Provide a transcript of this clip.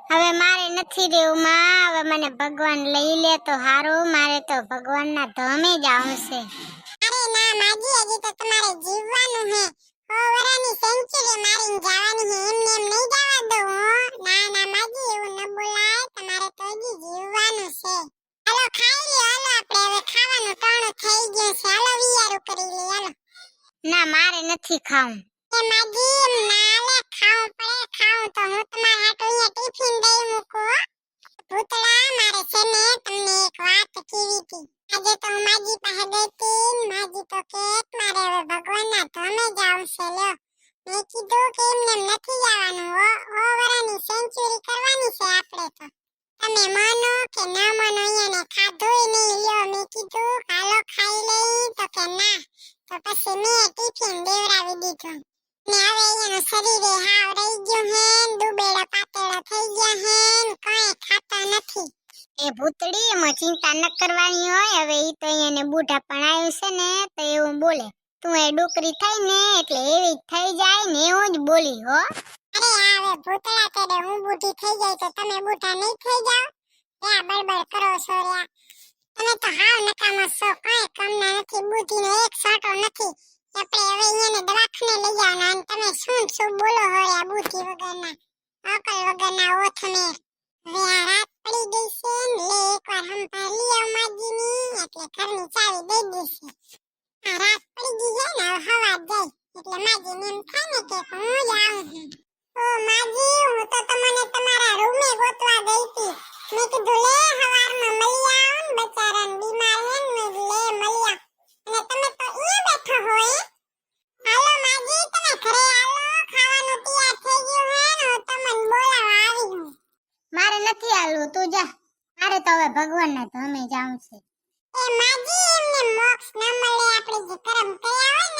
હવે મારે નથી રહેવું માં, હવે મને ભગવાન લઈ લે તો હારું, મારે તો ભગવાનના ધામે જ આવશે. અરે ના માજી, હજી તો તમારે જીવવાનું હે. 100 વર્ષની સેન્ચુરી મારીને જવાની હે, એમને એમ નહીં જવા દઉં હો. ના ના માજી, એવું ન બોલાય, તમારે તો હજી જીવવાનું છે. હાલો ખાઈ લ્યો, હાલો આપણે હવે ખાવાનું ટાણું થઈ ગયું છે. હાલો વિયારું કરી લઈએ, હાલો. ના મારે નથી ખાવું. એ માજી એમ ના લે, ખાવું પડે. ખાવું તો હું તમારા હાટુ અહીંયા ટિફિન દઈ મૂકું હો. ભૂતળા, મારે છે ને તમને એક વાત કહેવી હતી. આજે તો હું માજી પાસે ગઈ તી, માજી તો કે મારે હવે ભગવાનના ધામે જાવું છે. લ્યો, મેં કીધું કે એમને એમ નથી જવાનું હો. 100 વર્ષની સેન્ચુરી કરવાની છે આપણે તો. તમે માનો કે ના માનો, અહીંયાને ખાધુંય નહીં. લ્યો, મેં કીધું હાલો ખાઈ લઈ, તો કે ના. તો પછી મેં ટિફિન દેવડાવી દીધું. ને હવે એનું શરીરે હાવ રહી ગયું હે, દુબેડો પાતળો થઈ ગયા હે, કાંઈ ખાતા નથી. એ ભૂતડી, એમાં ચિંતા ન કરવાની હોય. હવે ઈ તો એને બુઢા પણ આવ્યું છે ને, તો એવું બોલે. તું એ ડોકરી થઈ ને એટલે એવી જ થઈ જાય ને, એવું જ બોલી હો. અરે હવે ભૂતળા તેડે હું બુઢી થઈ જાય તો તમે બુઢા નહીં થઈ જાઓ? ત્યાં બળબડ કરો છો ર્યા. તમે તો હાવ નકામા છો, કાંઈ કામના નથી. બુદ્ધિનો એક સાટો નથી. આપણે હવે અહીંયાને દવાખાને લઈ જવાના, અને તમે શું શું બોલો હો ર્યા, બુદ્ધિ વગરના, અકલ વગરના ઓથમેર. હવે આ રાત પડી ગઈ છે ને, લે એકવાર હંભાર લઈ આવ માજીની, એટલે ઘરની ચાવી દઈ દેશે. આ રાત પડી ગઈ છે ને, હવે હવા જાય એટલે માજીને એમ થાય ને કે હું જ આવું છું. ઓ માજી, હું તો તમને તમારા રૂમે ગોતવા ગઈ હતી. મેં કીધું લે હવારમાં મળી આવ ને, બચારાને બીમાર હે ને, લે મળી આવ. અને તમે તો અહીંયા બેઠો હોય. હાલો માજી, તમે ઘરે હાલો, ખાવાનું તૈયાર થઈ ગયું હે ને, હું તમને બોલાવવા આવી હું. મારે નથી હાલવું, તું જા. મારે તો હવે ભગવાનના ધામે જાવું છે. એ માજી, એમને મોક્ષ ન મળે. આપણે જે કર્મ કર્યા હોય